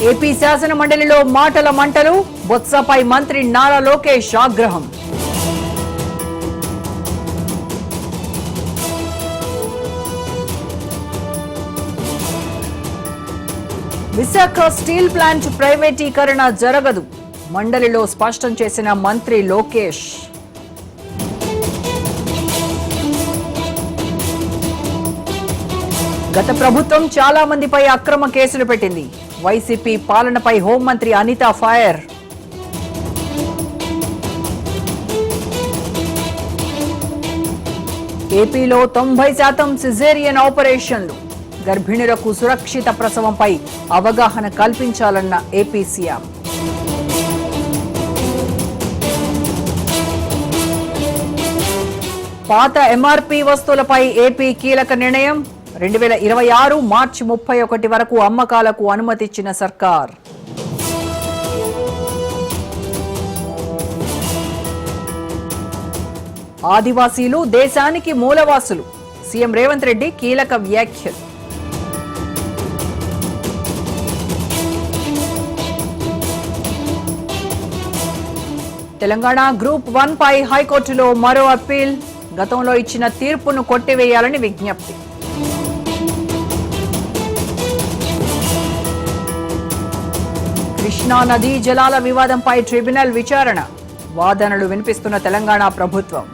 AP శాసన మండలిలో మాటల మంటలు, బొత్సపై మంత్రి నారా లోకేష్ ఆగ్రహం. విశాఖ స్టీల్ ప్లాంట్ ప్రైవేటీకరణ జరగదు, మండలిలో స్పష్టం చేసిన మంత్రి లోకేష్. గత ప్రభుత్వం చాలా మందిపై అక్రమ కేసులు పెట్టింది, వైసీపీ పాలనపై హోంమంత్రి అనిత ఫైర్. ఏపీలో 90% సిజేరియన్ ఆపరేషన్లు, గర్భిణులకు సురక్షిత ప్రసవంపై అవగాహన కల్పించాలన్న ఏపీ సీఎం. పాత ఎంఆర్పీ వస్తువులపై ఏపీ కీలక నిర్ణయం, 2026 మార్చి 31 వరకు అమ్మకాలకు అనుమతిచ్చిన సర్కార్. ఆదివాసీలు దేశానికి మూలవాసులు, సీఎం రేవంత్ రెడ్డి కీలక వ్యాఖ్యలు. తెలంగాణ గ్రూప్ 1 పై హైకోర్టులో మరో అప్పీల్, గతంలో ఇచ్చిన తీర్పును కొట్టివేయాలని విజ్ఞప్తి. కృష్ణా నదీ జలాల వివాదంపై ట్రిబ్యునల్ విచారణ, వాదనలు వినిపిస్తున్న తెలంగాణ ప్రభుత్వం.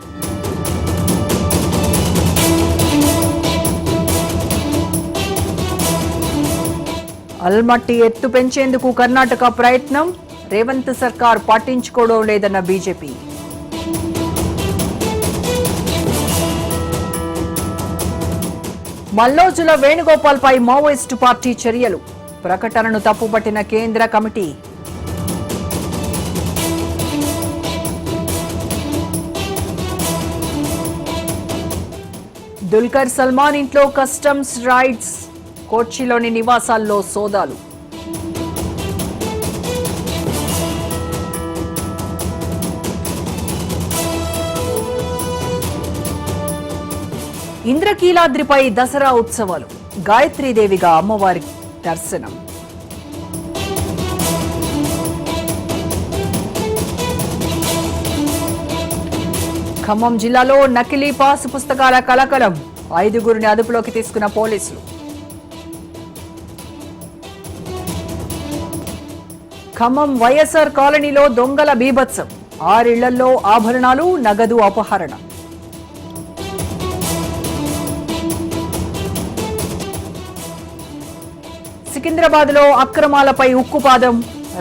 అల్మట్టి ఎత్తు పెంచేందుకు కర్ణాటక ప్రయత్నం, రేవంత్ సర్కార్ పట్టించుకోవడం లేదన్న బీజేపీ. మల్లోజుల వేణుగోపాల్ పై మావోయిస్టు పార్టీ చర్యలు, ప్రకటనను తప్పుపట్టిన కేంద్ర కమిటీ. దుల్కర్ సల్మాన్ ఇంట్లో కస్టమ్స్ రైడ్స్, కోచిలోని నివాసాల్లో సోదాలు. ఇంద్రకీలాద్రిపై దసరా ఉత్సవాలు, గాయత్రీదేవిగా అమ్మవారి దర్శనం. ఖమ్మం జిల్లాలో నకిలీ పాసు పుస్తకాల కలకలం, 5గురిని అదుపులోకి తీసుకున్న పోలీసులు. ఖమ్మం వైఎస్ఆర్ కాలనీలో దొంగల బీభత్సం, 6 ఇళ్లలో ఆభరణాలు, నగదు అపహరణ. సికింద్రాబాద్లో అక్రమాలపై ఉక్కుపాదం,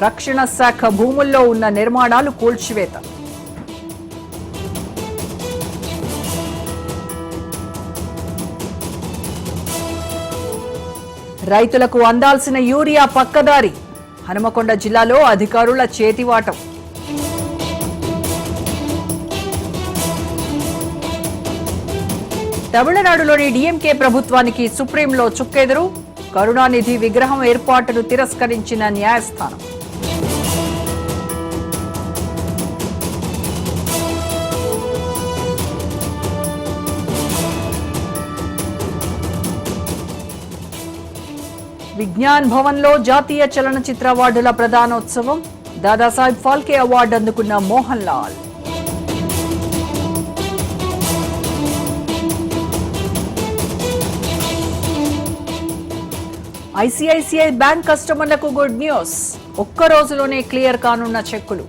రక్షణ శాఖ భూముల్లో ఉన్న నిర్మాణాలు కూల్చివేత. రైతులకు అందాల్సిన యూరియా పక్కదారి, హనుమకొండ జిల్లాలో అధికారుల చేతివాటం. తమిళనాడులోని డీఎంకే ప్రభుత్వానికి సుప్రీంలో చుక్కెదురు, కరుణానిధి విగ్రహం ఏర్పాటును తిరస్కరించిన న్యాయస్థానం. విజ్ఞాన్ భవన్లో జాతీయ చలనచిత్ర అవార్డుల ప్రదానోత్సవం, దాదాసాహెబ్ ఫాల్కే అవార్డు అందుకున్న మోహన్ లాల్. ఐసిఐసిఐ బ్యాంక్ కస్టమర్లకు గుడ్ న్యూస్, ఒక్క రోజులోనే క్లియర్ కానున్న చెక్కులు.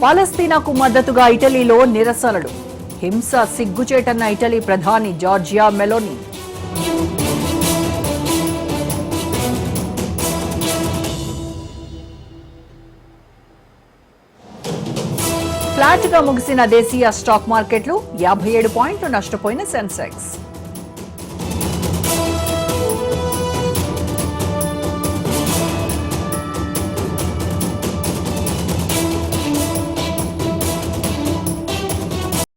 పాలస్తీనాకు మద్దతుగా ఇటలీలో నిరసనలు, హింస సిగ్గుచేటన్న ఇటలీ ప్రధాని జార్జియా మెలోని. ఫ్లాట్ గా ముగిసిన దేశీయ స్టాక్ మార్కెట్లు, 57 పాయింట్లు నష్టపోయిన సెన్సెక్స్.